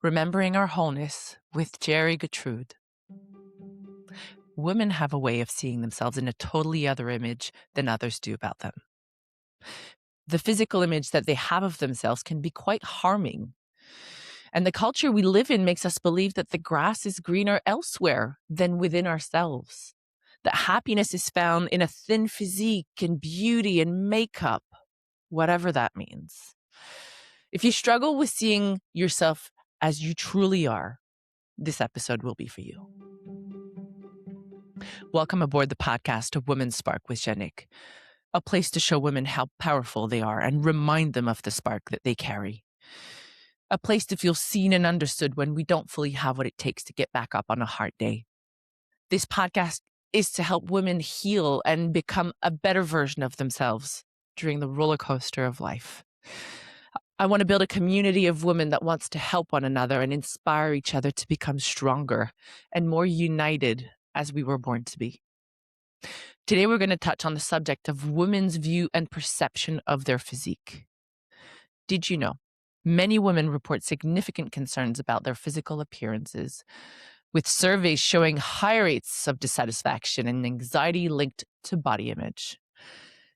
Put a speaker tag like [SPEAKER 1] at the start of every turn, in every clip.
[SPEAKER 1] Remembering Our Wholeness with Njeri Getrude. Women have a way of seeing themselves in a totally other image than others do about them. The physical image that they have of themselves can be quite harming. And the culture we live in makes us believe that the grass is greener elsewhere than within ourselves. That happiness is found in a thin physique and beauty and makeup, whatever that means. If you struggle with seeing yourself as you truly are, this episode will be for you. Welcome aboard the podcast of Women's Spark with Janik, a place to show women how powerful they are and remind them of the spark that they carry. A place to feel seen and understood when we don't fully have what it takes to get back up on a hard day. This podcast is to help women heal and become a better version of themselves during the roller coaster of life. I want to build a community of women that wants to help one another and inspire each other to become stronger and more united as we were born to be. Today, we're going to touch on the subject of women's view and perception of their physique. Did you know? Many women report significant concerns about their physical appearances, with surveys showing high rates of dissatisfaction and anxiety linked to body image.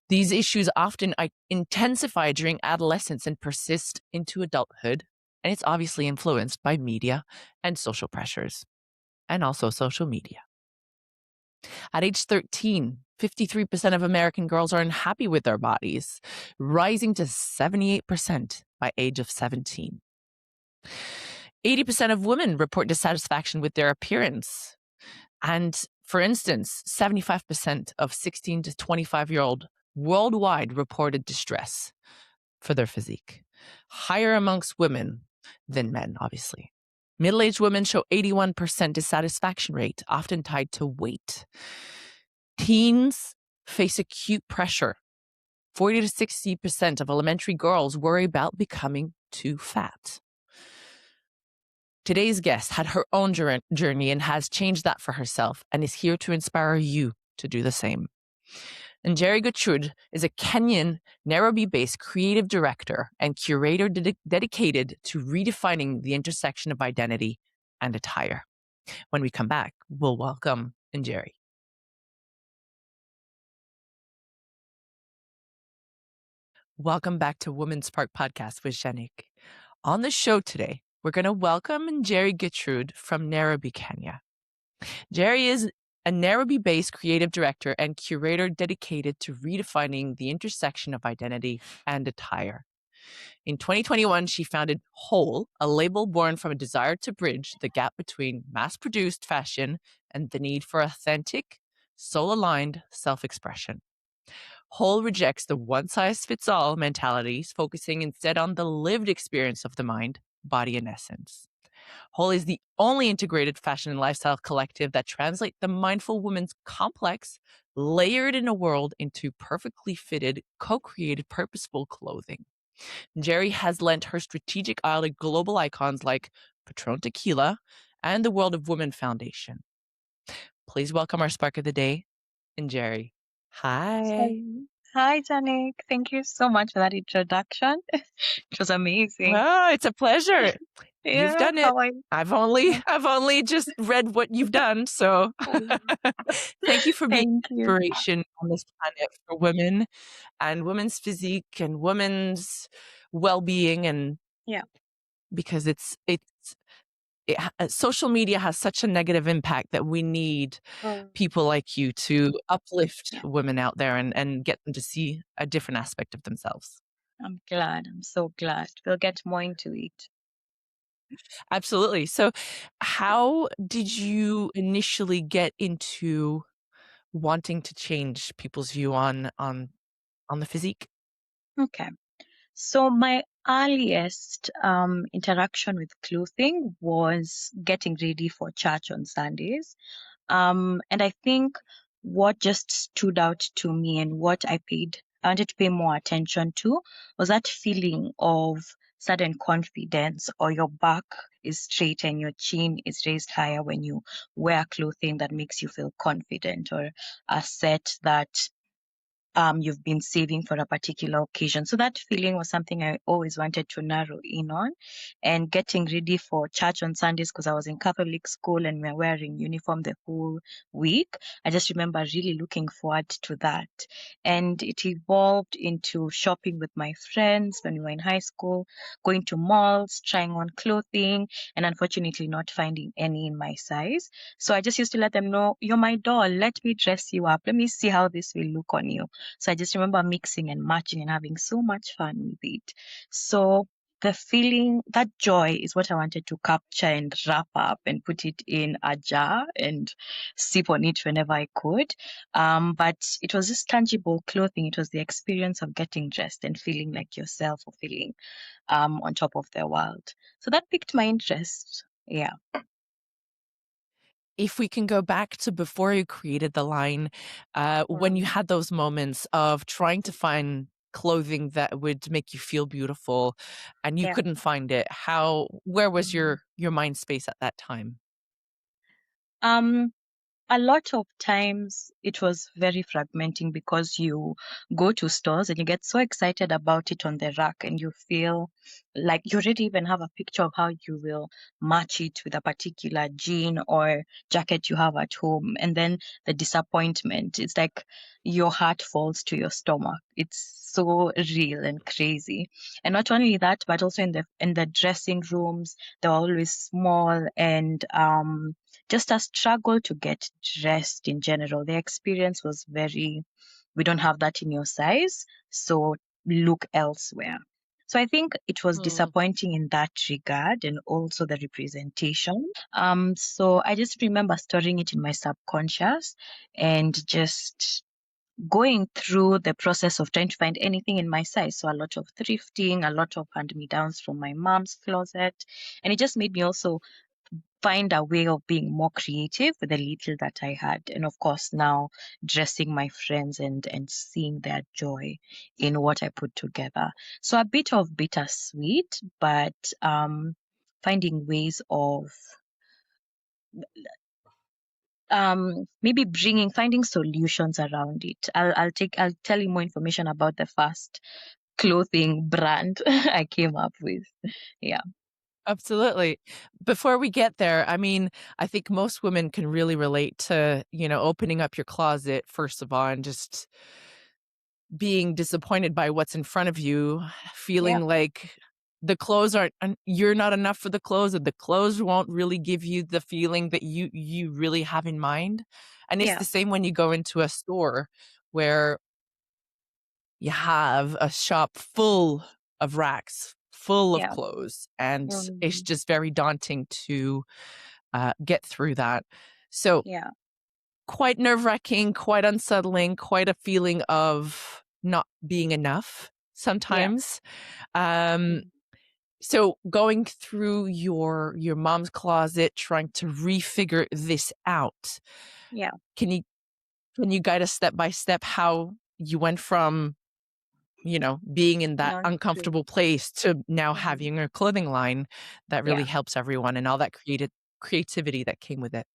[SPEAKER 1] These issues often intensify during adolescence and persist into adulthood, and it's obviously influenced by media and social pressures, and also social media. At age 13, 53% of American girls are unhappy with their bodies, rising to 78% by age of 17. 80% of women report dissatisfaction with their appearance. And for instance, 75% of 16 to 25-year-old worldwide reported distress for their physique, higher amongst women than men, obviously. Middle-aged women show 81% dissatisfaction rate, often tied to weight. Teens face acute pressure. 40 to 60% of elementary girls worry about becoming too fat. Today's guest had her own journey and has changed that for herself and is here to inspire you to do the same. And Njeri Getrude is a Kenyan, Nairobi-based creative director and curator dedicated to redefining the intersection of identity and attire. When we come back, we'll welcome Njeri. Welcome back to Women's Spark Podcast with Janik. On the show today, we're going to welcome Njeri Getrude from Nairobi, Kenya. Njeri is a Nairobi-based creative director and curator dedicated to redefining the intersection of identity and attire. In 2021, she founded Whole, a label born from a desire to bridge the gap between mass-produced fashion and the need for authentic, soul-aligned self-expression. Whole rejects the one-size-fits-all mentalities, focusing instead on the lived experience of the mind, body, and essence. Whole is the only integrated fashion and lifestyle collective that translates the mindful woman's complex, layered in a world into perfectly fitted, co-created, purposeful clothing. Njeri has lent her strategic eye to global icons like Patron Tequila and the World of Women Foundation. Please welcome our spark of the day, Njeri. Hi.
[SPEAKER 2] Hi, Janik. Thank you so much for that introduction. It was amazing.
[SPEAKER 1] Oh, it's a pleasure. You've done it.
[SPEAKER 2] How are you?
[SPEAKER 1] I've only just read what you've done. So thank you for being
[SPEAKER 2] Thank you.
[SPEAKER 1] inspiration on this planet for women and women's physique and women's well-being. And
[SPEAKER 2] Yeah.
[SPEAKER 1] because social media has such a negative impact that we need people like you to uplift women out there and get them to see a different aspect of themselves.
[SPEAKER 2] I'm glad. I'm so glad. We'll get more into it.
[SPEAKER 1] Absolutely. So how did you initially get into wanting to change people's view on the physique?
[SPEAKER 2] Okay. So my earliest interaction with clothing was getting ready for church on Sundays. And I think what just stood out to me and what I wanted to pay more attention to was that feeling of sudden confidence, or your back is straight and your chin is raised higher when you wear clothing that makes you feel confident, or a set that you've been saving for a particular occasion. So that feeling was something I always wanted to narrow in on. And getting ready for church on Sundays, because I was in Catholic school and we were wearing uniform the whole week. I just remember really looking forward to that. And it evolved into shopping with my friends when we were in high school, going to malls, trying on clothing, and unfortunately not finding any in my size. So I just used to let them know, "You're my doll. Let me dress you up. Let me see how this will look on you." So I just remember mixing and matching and having so much fun with it. So the feeling, that joy is what I wanted to capture and wrap up and put it in a jar and sip on it whenever I could. But it was just tangible clothing. It was the experience of getting dressed and feeling like yourself, or feeling on top of the world. So that piqued my interest. Yeah.
[SPEAKER 1] If we can go back to before you created the line, when you had those moments of trying to find clothing that would make you feel beautiful and you
[SPEAKER 2] Yeah.
[SPEAKER 1] couldn't find it, where was your mind space at that time?
[SPEAKER 2] Um, a lot of times it was very fragmenting, because you go to stores and you get so excited about it on the rack and you feel like you already even have a picture of how you will match it with a particular jean or jacket you have at home. And then the disappointment, it's like your heart falls to your stomach. It's so real and crazy. And not only that, but also in the dressing rooms, they're always small, and just a struggle to get dressed in general. The experience was very, "We don't have that in your size, so look elsewhere." So I think it was
[SPEAKER 1] Mm.
[SPEAKER 2] disappointing in that regard, and also the representation. So I just remember storing it in my subconscious and just going through the process of trying to find anything in my size. So a lot of thrifting, a lot of hand-me-downs from my mom's closet. And it just made me also find a way of being more creative with the little that I had. And of course, now dressing my friends and seeing their joy in what I put together. So a bit of bittersweet, but finding ways of maybe finding solutions around it. I'll tell you more information about the first clothing brand I came up with. Yeah.
[SPEAKER 1] Absolutely. Before we get there, I mean, I think most women can really relate to, opening up your closet, first of all, and just being disappointed by what's in front of you,
[SPEAKER 2] Yeah.
[SPEAKER 1] feeling like the clothes aren't, you're not enough for the clothes, and the clothes won't really give you the feeling that you really have in mind. And it's
[SPEAKER 2] Yeah.
[SPEAKER 1] the same when you go into a store where you have a shop full of racks, full of
[SPEAKER 2] Yeah.
[SPEAKER 1] clothes, and it's
[SPEAKER 2] Mhm.
[SPEAKER 1] just very daunting to get through that. So
[SPEAKER 2] Yeah.
[SPEAKER 1] quite nerve-wracking, quite unsettling, quite a feeling of not being enough
[SPEAKER 2] Yeah.
[SPEAKER 1] sometimes. Um, so going through your mom's closet, trying to refigure this out.
[SPEAKER 2] Yeah.
[SPEAKER 1] Can you guide us step by step how you went from, being in that
[SPEAKER 2] Not true.
[SPEAKER 1] uncomfortable place to now
[SPEAKER 2] Mhm.
[SPEAKER 1] having a clothing line that
[SPEAKER 2] Yeah.
[SPEAKER 1] really helps everyone and all that creativity that came with it?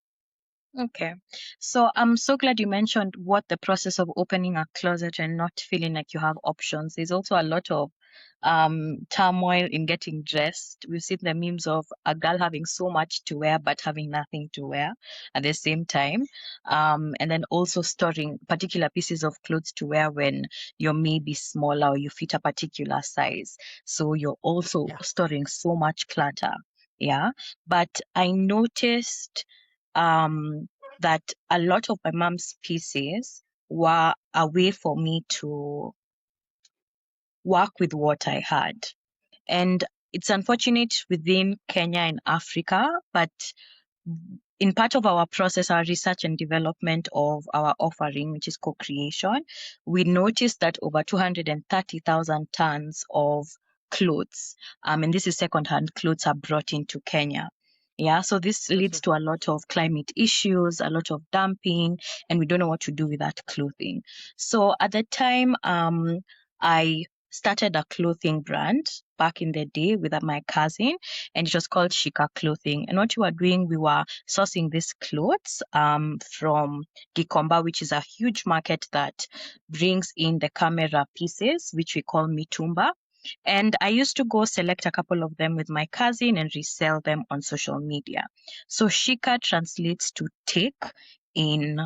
[SPEAKER 2] Okay. So I'm so glad you mentioned what the process of opening a closet and not feeling like you have options. There's also a lot of turmoil in getting dressed. We've seen the memes of a girl having so much to wear but having nothing to wear at the same time. And then also storing particular pieces of clothes to wear when you're maybe smaller or you fit a particular size. So you're also
[SPEAKER 1] Yeah.
[SPEAKER 2] storing so much clutter. Yeah. But I noticed um, that a lot of my mom's pieces were a way for me to work with what I had. And it's unfortunate within Kenya and Africa, but in part of our process, our research and development of our offering, which is co-creation, we noticed that over 230,000 tons of clothes, and this is secondhand clothes, are brought into Kenya. Yeah, so this leads to a lot of climate issues, a lot of dumping, and we don't know what to do with that clothing. So at the time, I started a clothing brand back in the day with my cousin, and it was called Shika Clothing. And what we were doing, we were sourcing these clothes from Gikomba, which is a huge market that brings in the camera pieces, which we call mitumba. And I used to go select a couple of them with my cousin and resell them on social media. So Shika translates to take in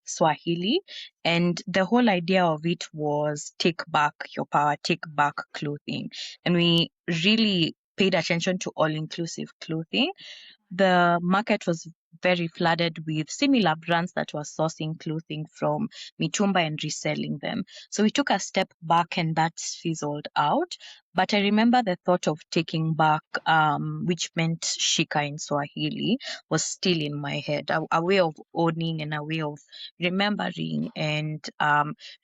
[SPEAKER 2] Swahili, and the whole idea of it was take back your power, take back clothing. And we really paid attention to all inclusive clothing. The market was very flooded with similar brands that were sourcing clothing from mitumba and reselling them. So we took a step back and that fizzled out. But I remember the thought of taking back, which meant shika in Swahili, was still in my head. A way of owning and a way of remembering and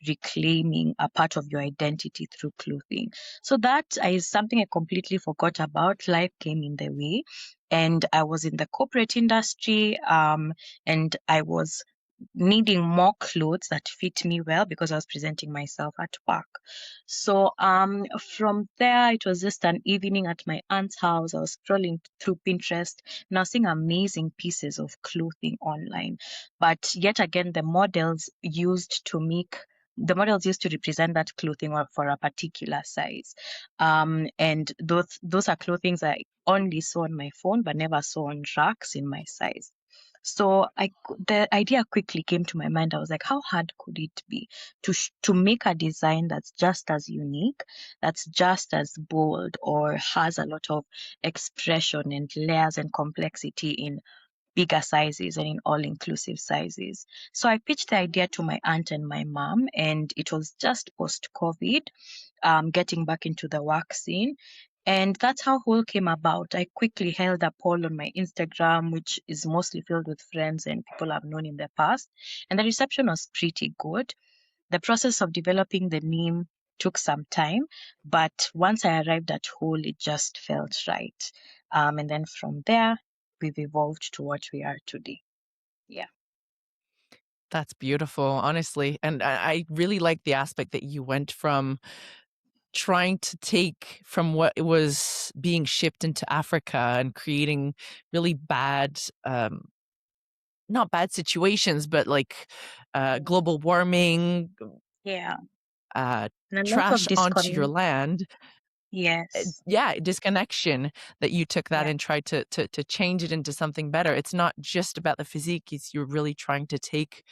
[SPEAKER 2] reclaiming a part of your identity through clothing. So that is something I completely forgot about. Life came in the way, and I was in the corporate industry, and I was needing more clothes that fit me well because I was presenting myself at work. So from there, it was just an evening at my aunt's house. I was scrolling through Pinterest and I was seeing amazing pieces of clothing online. But yet again, the models used to represent that clothing or for a particular size. And those are clothing I only saw on my phone but never saw on racks in my size. So the idea quickly came to my mind. I was like, how hard could it be to make a design that's just as unique, that's just as bold, or has a lot of expression and layers and complexity in bigger sizes and in all inclusive sizes. So I pitched the idea to my aunt and my mom, and it was just post COVID, getting back into the work scene. And that's how Whole came about. I quickly held a poll on my Instagram, which is mostly filled with friends and people I've known in the past. And the reception was pretty good. The process of developing the name took some time, but once I arrived at Whole, it just felt right. And then from there, we've evolved to what we are today. Yeah.
[SPEAKER 1] That's beautiful, honestly. And I really like the aspect that you went from trying to take from what was being shipped into Africa and creating really bad, not bad situations, but like global warming,
[SPEAKER 2] Yeah.
[SPEAKER 1] uh,
[SPEAKER 2] And a lot of
[SPEAKER 1] trash onto your
[SPEAKER 2] disconnect.
[SPEAKER 1] land.
[SPEAKER 2] Yes.
[SPEAKER 1] Yeah, disconnection, that you took that
[SPEAKER 2] Yeah.
[SPEAKER 1] and tried to change it into something better. It's not just about the physique. You're really trying to take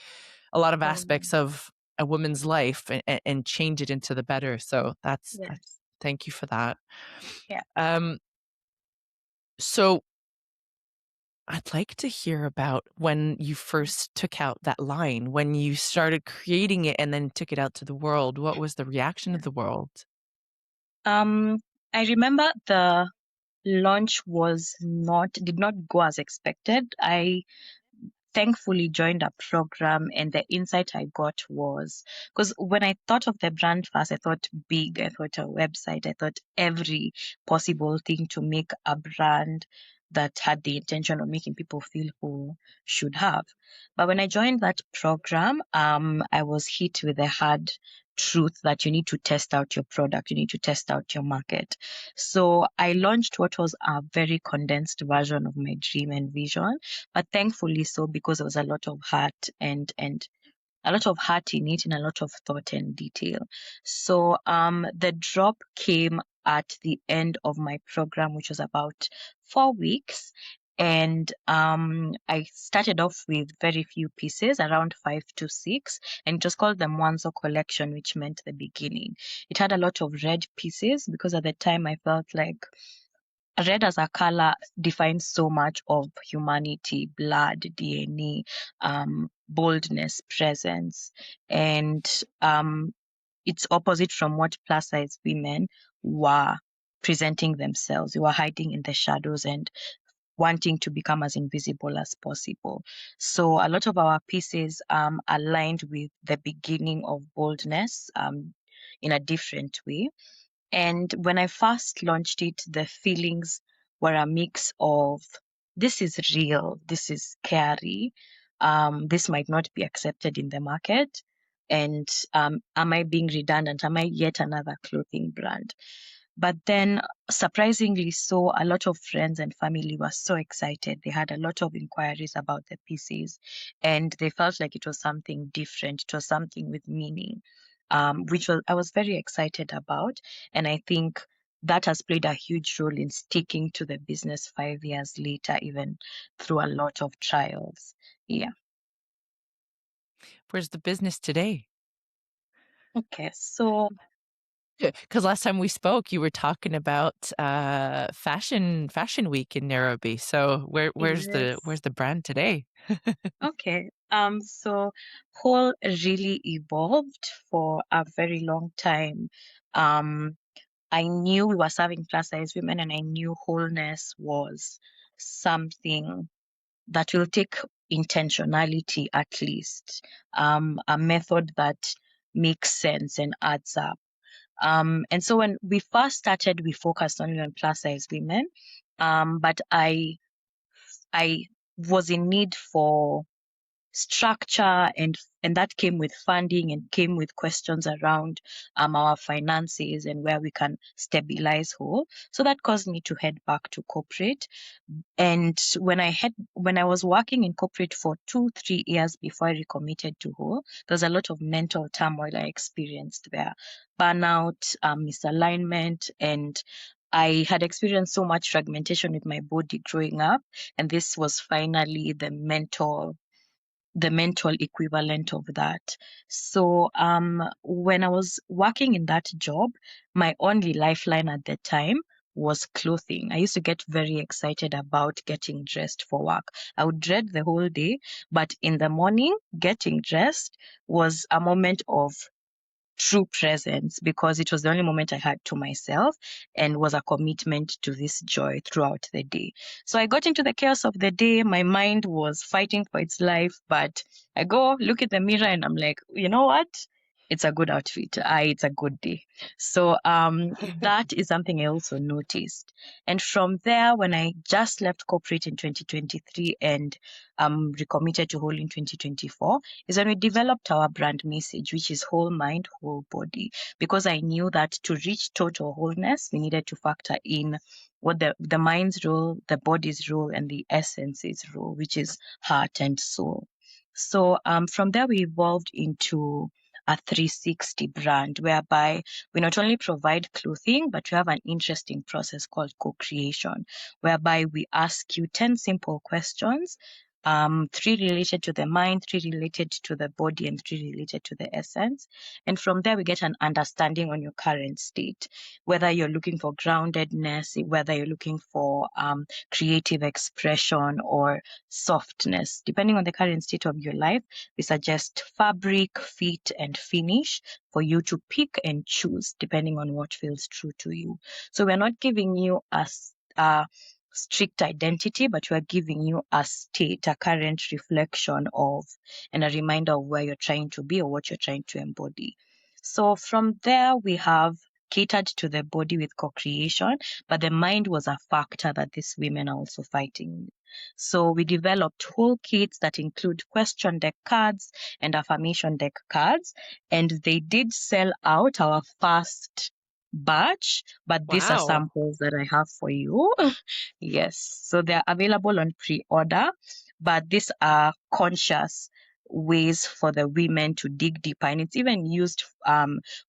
[SPEAKER 1] a lot of aspects
[SPEAKER 2] Um,
[SPEAKER 1] of a woman's life and change it into the better. So that's
[SPEAKER 2] yes.
[SPEAKER 1] thank you for that.
[SPEAKER 2] Yeah.
[SPEAKER 1] Um, so I'd like to hear about when you first took out that line, when you started creating it and then took it out to the world. What was the reaction of the world?
[SPEAKER 2] Um, I remember the launch did not go as expected. I thankfully joined a program, and the insight I got was, because when I thought of the brand first, I thought big, I thought a website, I thought every possible thing to make a brand that had the intention of making people feel who should have. But when I joined that program, I was hit with the hard truth that you need to test out your product, you need to test out your market. So I launched what was a very condensed version of my dream and vision, but thankfully so, because there was a lot of heart and a lot of heart in it and a lot of thought and detail. So the drop came at the end of my program, which was about 4 weeks. And I started off with very few pieces, around 5 to 6, and it was called the Mwanzo collection, which meant the beginning. It had a lot of red pieces because at the time I felt like red as a color defines so much of humanity: blood, DNA, boldness, presence, and it's opposite from what plus size women were presenting themselves. They were hiding in the shadows and wanting to become as invisible as possible. So a lot of our pieces aligned with the beginning of boldness in a different way. And when I first launched it, the feelings were a mix of, this is real, this is scary, this might not be accepted in the market. And am I being redundant? Am I yet another clothing brand? But then, surprisingly so, a lot of friends and family were so excited. They had a lot of inquiries about the pieces, and they felt like it was something different. It was something with meaning, which I was very excited about. And I think that has played a huge role in sticking to the business 5 years later, even through a lot of trials. Yeah.
[SPEAKER 1] Where's the business today?
[SPEAKER 2] Okay. So,
[SPEAKER 1] Because last time we spoke, you were talking about fashion week in Nairobi. So
[SPEAKER 2] yes.
[SPEAKER 1] where's the brand today?
[SPEAKER 2] Okay. So Whole really evolved for a very long time. Um, I knew we were serving plus size women, and I knew wholeness was something that will take intentionality, at least, a method that makes sense and adds up. And so when we first started, we focused only on plus size women. But I was in need for structure, and that came with funding and came with questions around our finances and where we can stabilize Whole. So that caused me to head back to corporate. And when I was working in corporate for 2-3 years before I recommitted to Whole, there was a lot of mental turmoil I experienced there, burnout, misalignment, and I had experienced so much fragmentation with my body growing up, and this was finally the mental equivalent of that. So when I was working in that job, my only lifeline at the time was clothing. I used to get very excited about getting dressed for work. I would dread the whole day, but in the morning, getting dressed was a moment of true presence, because it was the only moment I had to myself and was a commitment to this joy throughout the day. So I got into the chaos of the day. My mind was fighting for its life, but I go look at the mirror and I'm like, you know what? It's a good outfit. It's a good day. So that is something I also noticed. And from there, when I just left corporate in 2023 and recommitted to Whole in 2024, is when we developed our brand message, which is whole mind, whole body. Because I knew that to reach total wholeness, we needed to factor in what the mind's role, the body's role, and the essence's role, which is heart and soul. So from there, we evolved into a 360 brand, whereby we not only provide clothing, but we have an interesting process called co-creation, whereby we ask you 10 simple questions, 3 related to the mind, 3 related to the body, and 3 related to the essence. And from there, we get an understanding on your current state, whether you're looking for groundedness, whether you're looking for creative expression or softness. Depending on the current state of your life, we suggest fabric, fit, and finish for you to pick and choose depending on what feels true to you. So we're not giving you a strict identity, but we are giving you a state, a current reflection of, and a reminder of where you're trying to be or what you're trying to embody. So from there, we have catered to the body with co-creation, but the mind was a factor that these women are also fighting with. So we developed whole kits that include question deck cards and affirmation deck cards, and they did sell out our first batch, but these are
[SPEAKER 1] Wow.
[SPEAKER 2] samples that I have for you. Yes, so they're available on pre-order, but these are conscious ways for the women to dig deeper, and it's even used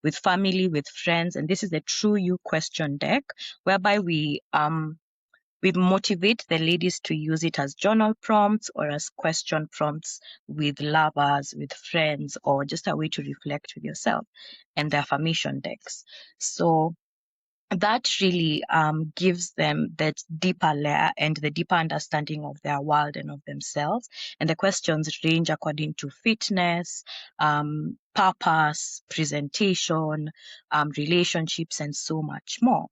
[SPEAKER 2] with family, with friends. And this is a true you question deck, whereby we motivate the ladies to use it as journal prompts or as question prompts with lovers, with friends, or just a way to reflect with yourself, and the affirmation decks. So that really gives them that deeper layer and the deeper understanding of their world and of themselves. And the questions range according to fitness, purpose, presentation, relationships, and so much more.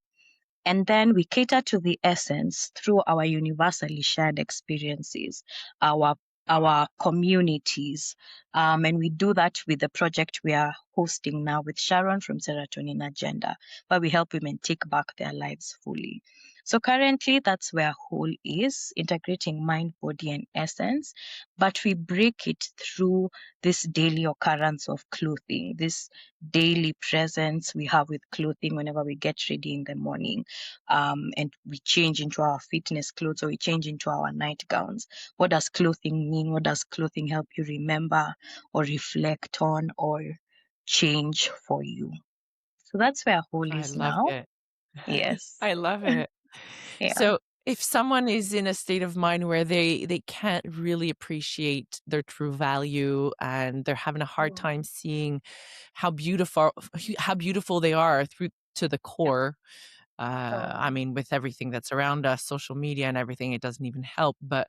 [SPEAKER 2] And then we cater to the essence through our universally shared experiences, our our communities. And we do that with the project we are hosting now with Sharon from Serotonin Agenda, where we help women take back their lives fully. So currently, that's where whole is, integrating mind, body, and essence. But we break it through this daily occurrence of clothing, this daily presence we have with clothing whenever we get ready in the morning, and we change into our fitness clothes or we change into our nightgowns. What does clothing mean? What does clothing help you remember or reflect on or change for you? So that's where whole
[SPEAKER 1] I
[SPEAKER 2] is
[SPEAKER 1] love
[SPEAKER 2] now.
[SPEAKER 1] it.
[SPEAKER 2] Yes.
[SPEAKER 1] I love it.
[SPEAKER 2] Yeah.
[SPEAKER 1] So if someone is in a state of mind where they can't really appreciate their true value and they're having a hard time
[SPEAKER 2] Mm.
[SPEAKER 1] seeing how beautiful they are through to the
[SPEAKER 2] Yeah.
[SPEAKER 1] core. I
[SPEAKER 2] Oh,
[SPEAKER 1] mean, with everything that's around us, social media and everything, it doesn't even help. But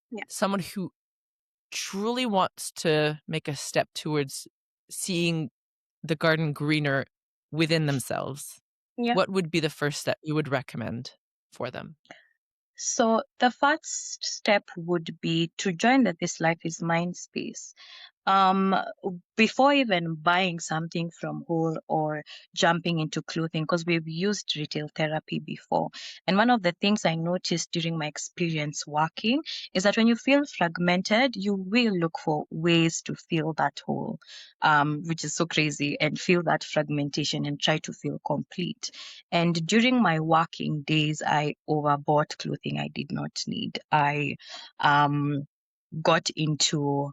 [SPEAKER 2] yeah.
[SPEAKER 1] someone who truly wants to make a step towards seeing the garden greener within themselves,
[SPEAKER 2] Yeah.
[SPEAKER 1] what would be the first step you would recommend for them?
[SPEAKER 2] So the first step would be to join the This Life is Mine space. um Before even buying something from Whole or jumping into clothing, because we've used retail therapy before, and one of the things I noticed during my experience working is that when you feel fragmented, you will look for ways to fill that hole, which is so crazy, and feel that fragmentation and try to feel complete. And during my working days, I overbought clothing I did not need. I um got into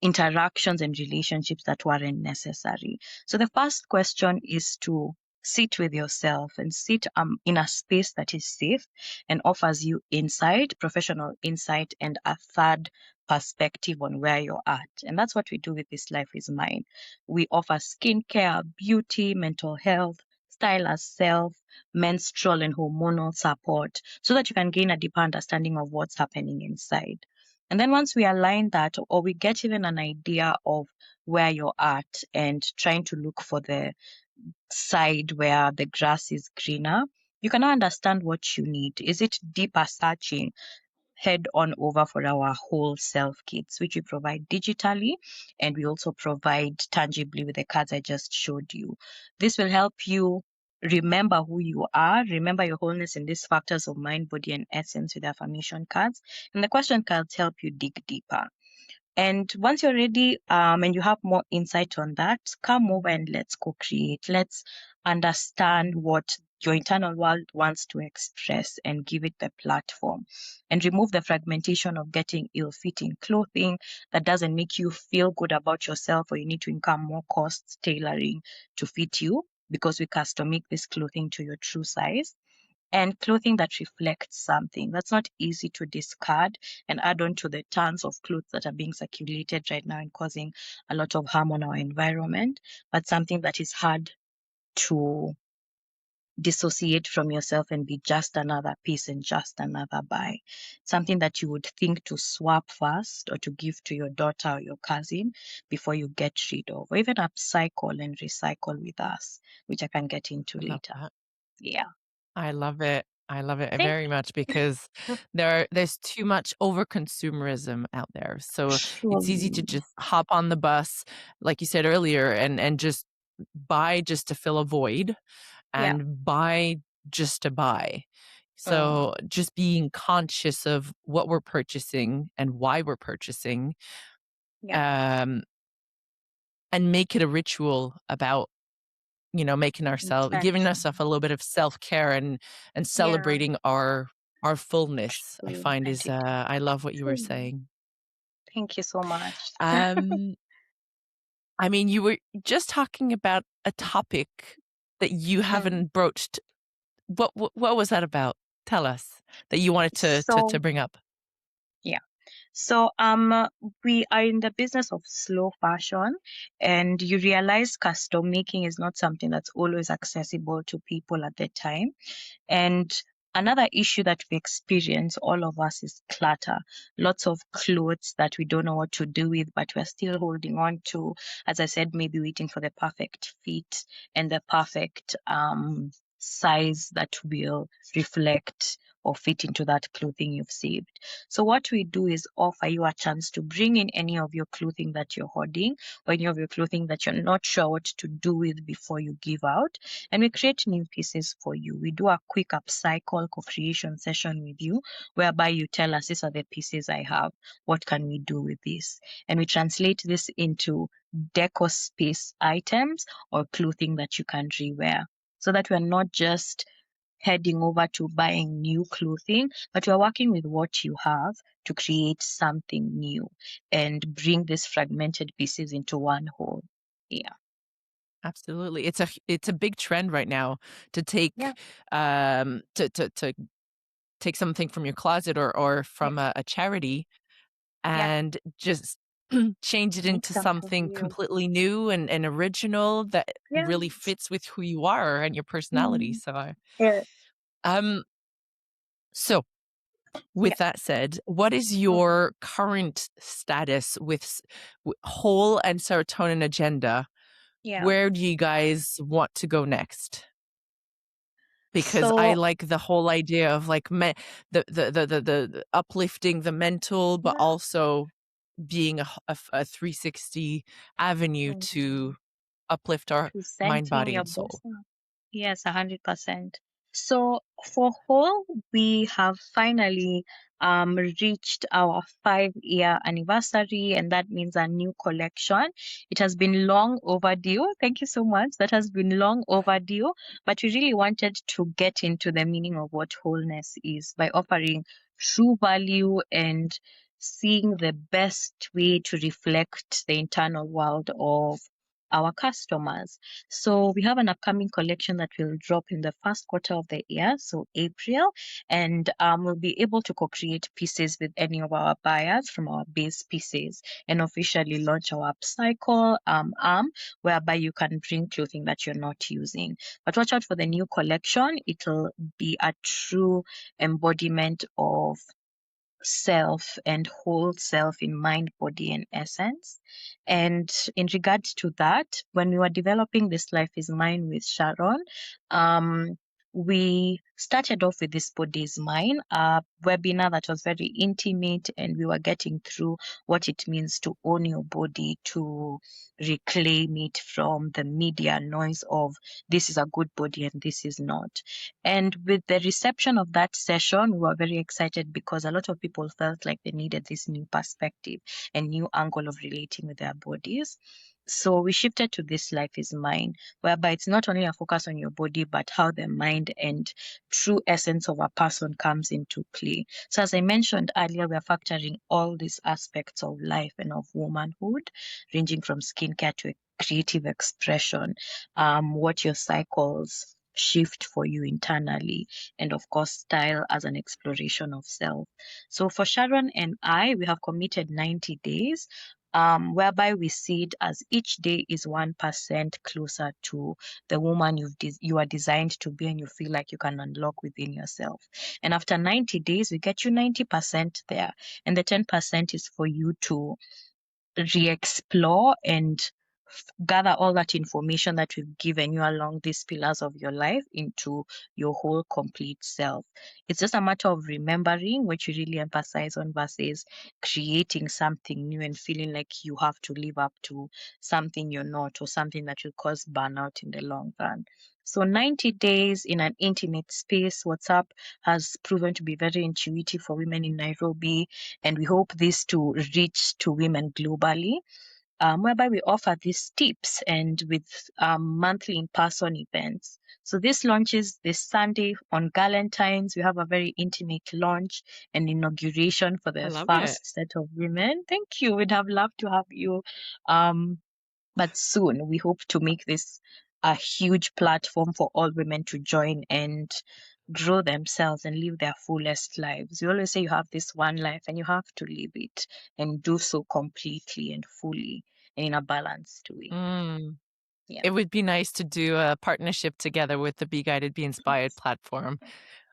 [SPEAKER 2] interactions and relationships that weren't necessary. So the first question is to sit with yourself and sit in a space that is safe and offers you insight, professional insight, and a third perspective on where you're at. And that's what we do with This Life is Mine. We offer skincare, beauty, mental health, style as self, menstrual and hormonal support so that you can gain a deeper understanding of what's happening inside. And then once we align that, or we get even an idea of where you're at and trying to look for the side where the grass is greener, you can now understand what you need. Is it deeper searching? Head on over for our whole self kits, which we provide digitally and we also provide tangibly with the cards I just showed you. This will help you remember who you are, remember your wholeness in these factors of mind, body, and essence with affirmation cards. And the question cards help you dig deeper. And once you're ready, and you have more insight on that, come over and let's co-create. Let's understand what your internal world wants to express and give it the platform. And remove the fragmentation of getting ill-fitting clothing that doesn't make you feel good about yourself, or you need to incur more costs tailoring to fit you, because we custom make this clothing to your true size, and clothing that reflects something that's not easy to discard and add on to the tons of clothes that are being circulated right now and causing a lot of harm on our environment, but something that is hard to dissociate from yourself and be just another piece and just another buy. Something that you would think to swap first or to give to your daughter or your cousin before you get rid of, or even upcycle and recycle with us, which I can get into
[SPEAKER 1] I love
[SPEAKER 2] later.
[SPEAKER 1] that.
[SPEAKER 2] Yeah.
[SPEAKER 1] I love it. I love it
[SPEAKER 2] Thank
[SPEAKER 1] very much because there's too much over consumerism out there. So it's easy to
[SPEAKER 2] Truly.
[SPEAKER 1] just hop on the bus, like you said earlier, and just buy just to fill a void
[SPEAKER 2] Yeah.
[SPEAKER 1] and buy just to buy.
[SPEAKER 2] Mm,
[SPEAKER 1] So just being conscious of what we're purchasing and why we're purchasing,
[SPEAKER 2] yeah,
[SPEAKER 1] um, and make it a ritual about making ourselves giving ourselves a
[SPEAKER 2] intention.
[SPEAKER 1] little bit of self-care and
[SPEAKER 2] Yeah,
[SPEAKER 1] celebrating our fullness, I
[SPEAKER 2] true
[SPEAKER 1] find is,
[SPEAKER 2] identity.
[SPEAKER 1] I love what you were
[SPEAKER 2] Truly.
[SPEAKER 1] saying.
[SPEAKER 2] Thank you so much.
[SPEAKER 1] Um, I mean, you were just talking about a topic that you
[SPEAKER 2] Mm.
[SPEAKER 1] haven't broached. What was that about? Tell us that you wanted to
[SPEAKER 2] So,
[SPEAKER 1] bring up.
[SPEAKER 2] yeah. So, we are in the business of slow fashion, and you realize custom making is not something that's always accessible to people at the time. And another issue that we experience, all of us, is clutter. Lots of clothes that we don't know what to do with, but we're still holding on to. As I said, maybe waiting for the perfect fit and the perfect size that will reflect or fit into that clothing you've saved. So what we do is offer you a chance to bring in any of your clothing that you're hoarding, or any of your clothing that you're not sure what to do with before you give out. And we create new pieces for you. We do a quick upcycle co-creation session with you, whereby you tell us, these are the pieces I have. What can we do with this? And we translate this into deco space items or clothing that you can rewear, so that we're not just heading over to buying new clothing, but we're working with what you have to create something new and bring these fragmented pieces into one whole. Yeah.
[SPEAKER 1] Absolutely. It's a big trend right now to
[SPEAKER 2] Yeah.
[SPEAKER 1] to take something from your closet or
[SPEAKER 2] Yeah.
[SPEAKER 1] from a charity
[SPEAKER 2] Yeah.
[SPEAKER 1] and just change it
[SPEAKER 2] Make
[SPEAKER 1] into
[SPEAKER 2] something
[SPEAKER 1] something
[SPEAKER 2] new.
[SPEAKER 1] completely new and original that
[SPEAKER 2] Yeah.
[SPEAKER 1] really fits with who you are and your personality.
[SPEAKER 2] Mm.
[SPEAKER 1] So I
[SPEAKER 2] Yeah.
[SPEAKER 1] um so with
[SPEAKER 2] Yeah.
[SPEAKER 1] that said, what is
[SPEAKER 2] Mhm.
[SPEAKER 1] your current status with whole and serotonin agenda?
[SPEAKER 2] Yeah.
[SPEAKER 1] Where do you guys want to go next? Because I
[SPEAKER 2] So
[SPEAKER 1] like the whole idea of like the uplifting the mental, but
[SPEAKER 2] yeah.
[SPEAKER 1] also being a 360 avenue
[SPEAKER 2] Mhm.
[SPEAKER 1] to uplift our mind,
[SPEAKER 2] Presenting
[SPEAKER 1] body,
[SPEAKER 2] your
[SPEAKER 1] and soul.
[SPEAKER 2] best. Yes, 100%. So for whole, we have finally reached our 5-year anniversary, and that means a new collection. It has been long overdue. Thank you so much. That has been long overdue, but we really wanted to get into the meaning of what wholeness is by offering true value and seeing the best way to reflect the internal world of our customers. So we have an upcoming collection that will drop in the first quarter of the year, so April, and we'll be able to co-create pieces with any of our buyers from our base pieces and officially launch our upcycle arm, whereby you can bring clothing that you're not using. But watch out for the new collection. It'll be a true embodiment of self and whole self in mind, body, and essence. And in regards to that, when we were developing this Life is Mine with Sharon, we started off with this Body is Mine, a webinar that was very intimate, and we were getting through what it means to own your body, to reclaim it from the media noise of this is a good body and this is not. And with the reception of that session, we were very excited because a lot of people felt like they needed this new perspective and new angle of relating with their bodies. So we shifted to this Life is Mine, whereby it's not only a focus on your body, but how the mind and true essence of a person comes into play. So as I mentioned earlier, we are factoring all these aspects of life and of womanhood, ranging from skincare to creative expression, what your cycles shift for you internally, and of course style as an exploration of self. So for Sharon and I, we have committed 90 days, whereby we see it as each day is 1% closer to the woman you are designed to be and you feel like you can unlock within yourself. And after 90 days, we get you 90% there, and the 10% is for you to re-explore and gather all that information that we've given you along these pillars of your life into your whole complete self. It's just a matter of remembering, which you really emphasize on, versus creating something new and feeling like you have to live up to something you're not, or something that will cause burnout in the long run. So 90 days in an intimate space, WhatsApp has proven to be very intuitive for women in Nairobi, and we hope this to reach to women globally, whereby we offer these tips and with monthly in-person events. So this launches this Sunday on Galentine's. We have a very intimate launch and inauguration for
[SPEAKER 1] I
[SPEAKER 2] the
[SPEAKER 1] love it.
[SPEAKER 2] first set of women. Thank you. We'd have loved to have you. Um, but soon we hope to make this a huge platform for all women to join and grow themselves and live their fullest lives. We always say you have this one life and you have to live it and do so completely and fully and in a balanced way.
[SPEAKER 1] Mm.
[SPEAKER 2] Yeah.
[SPEAKER 1] It would be nice to do a partnership together with the Be Guided, Be Inspired platform.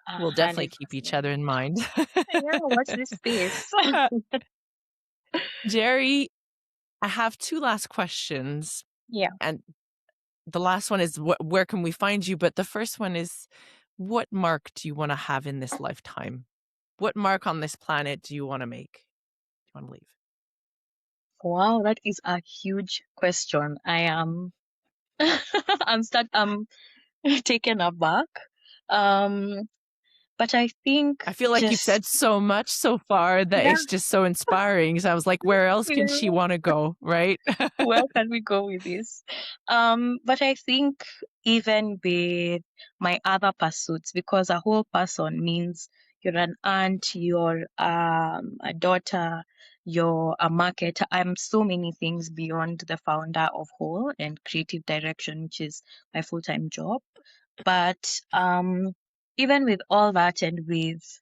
[SPEAKER 2] A
[SPEAKER 1] We'll definitely
[SPEAKER 2] hundred
[SPEAKER 1] keep each other
[SPEAKER 2] percent.
[SPEAKER 1] in mind.
[SPEAKER 2] Yeah, watch this space.
[SPEAKER 1] Uh, Jerry, I have two last questions.
[SPEAKER 2] Yeah.
[SPEAKER 1] And the last one is where can we find you? But the first one is What mark do you want to have in this lifetime? What mark on this planet do you want to make? Do you want to leave?
[SPEAKER 2] Wow, that is a huge question. I am I'm taken aback. Um, but I think
[SPEAKER 1] I feel like you've
[SPEAKER 2] just
[SPEAKER 1] said so much so far that
[SPEAKER 2] yeah,
[SPEAKER 1] it's just so inspiring. So I was like, where else can she
[SPEAKER 2] yeah.
[SPEAKER 1] want to go? Right?
[SPEAKER 2] Where can we go with this? But I think even with my other pursuits, because a whole person means you're an aunt, you're a daughter, you're a marketer. I'm so many things beyond the founder of Whole and creative direction, which is my full-time job. But even with all that and with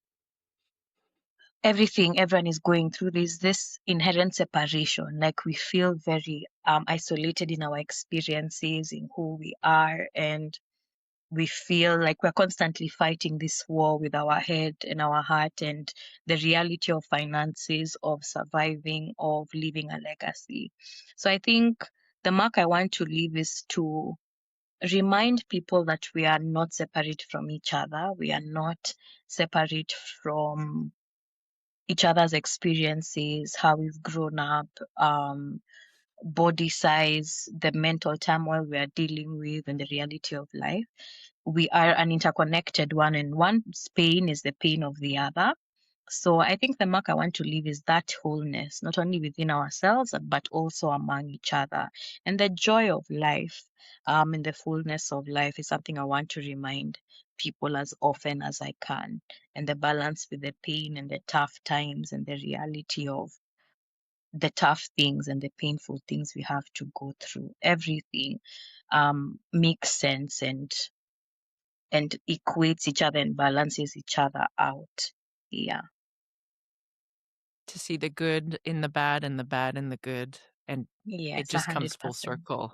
[SPEAKER 2] everything everyone is going through, there's this inherent separation. Like we feel very isolated in our experiences, in who we are, and we feel like we're constantly fighting this war with our head and our heart and the reality of finances, of surviving, of leaving a legacy. So I think the mark I want to leave is to remind people that we are not separate from each other. We are not separate from each other's experiences, how we've grown up, body size, the mental turmoil we are dealing with, and the reality of life. We are an interconnected one, and one's pain is the pain of the other. So I think the mark I want to leave is that wholeness, not only within ourselves, but also among each other. And the joy of life, and the fullness of life is something I want to remind people as often as I can. And the balance with the pain and the tough times and the reality of the tough things and the painful things we have to go through. Everything makes sense and equates each other and balances each other out. Yeah.
[SPEAKER 1] To see the good in the bad and the bad in the good. And it
[SPEAKER 2] Yes,
[SPEAKER 1] just comes full
[SPEAKER 2] 100%.
[SPEAKER 1] circle.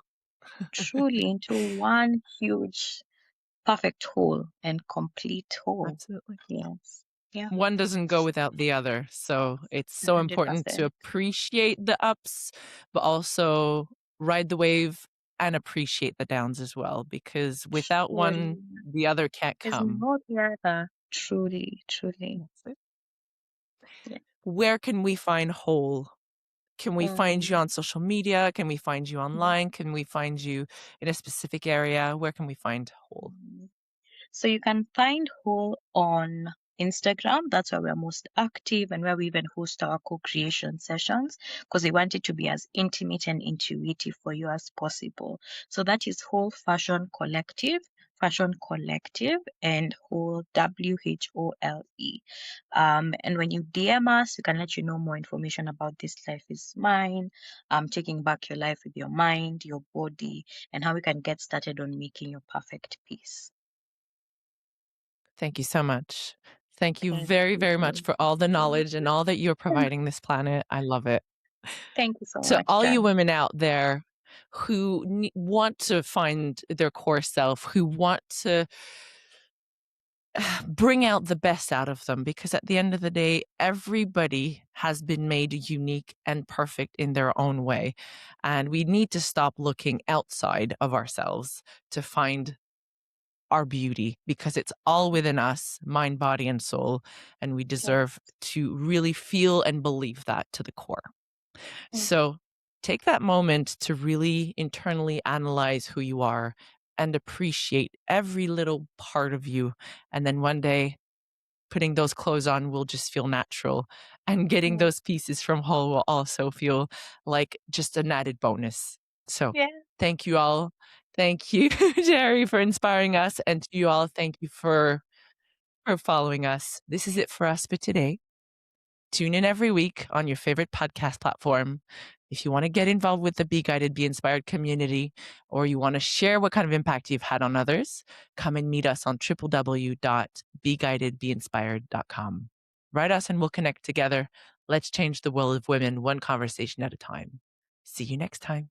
[SPEAKER 2] Truly into one huge, perfect whole and complete whole.
[SPEAKER 1] Absolutely.
[SPEAKER 2] Yes. Yeah,
[SPEAKER 1] One doesn't go without the other. So it's so important to
[SPEAKER 2] 100%.
[SPEAKER 1] appreciate the ups, but also ride the wave and appreciate the downs as well, because without
[SPEAKER 2] Truly.
[SPEAKER 1] one, the other can't
[SPEAKER 2] There's
[SPEAKER 1] come.
[SPEAKER 2] no other. Truly, truly.
[SPEAKER 1] That's it.
[SPEAKER 2] Yeah.
[SPEAKER 1] Where can we find whole? Can we find you
[SPEAKER 2] Um,
[SPEAKER 1] on social media? Can we find you online? Can we find you in a specific area? Where can we find whole?
[SPEAKER 2] yeah. So you can find Whole on Instagram. That's where we're most active and where we even host our co-creation sessions because we want it to be as intimate and intuitive for you as possible. So that is Whole Fashion Collective, and Whole WHOLE. And when you DM us, we can let you know more information about This Life Is Mine, taking back your life with your mind, your body, and how we can get started on making your perfect piece.
[SPEAKER 1] Thank you so much. Thank you
[SPEAKER 2] Thank
[SPEAKER 1] very, very much
[SPEAKER 2] you.
[SPEAKER 1] for all the knowledge and all that you're providing this planet. I love it.
[SPEAKER 2] Thank you so
[SPEAKER 1] To
[SPEAKER 2] much,
[SPEAKER 1] all you
[SPEAKER 2] Jan.
[SPEAKER 1] women out there who want to find their core self, who want to bring out the best out of them, because at the end of the day, everybody has been made unique and perfect in their own way. And we need to stop looking outside of ourselves to find our beauty, because it's all within us, mind, body, and soul. And we
[SPEAKER 2] Yeah.
[SPEAKER 1] deserve to really feel and believe that to the core.
[SPEAKER 2] Mm.
[SPEAKER 1] So take that moment to really internally analyze who you are and appreciate every little part of you. And then one day, putting those clothes on will just feel natural. And getting
[SPEAKER 2] Yeah.
[SPEAKER 1] those pieces from Whole will also feel like just an added bonus. So
[SPEAKER 2] Yeah.
[SPEAKER 1] thank you all. Thank you, Jerry, for inspiring us. And to you all, thank you for following us. This is it for us for today. Tune in every week on your favorite podcast platform. If you want to get involved with the Be Guided, Be Inspired community, or you want to share what kind of impact you've had on others, come and meet us on www.beguidedbeinspired.com. Write us and we'll connect together. Let's change the world of women one conversation at a time. See you next time.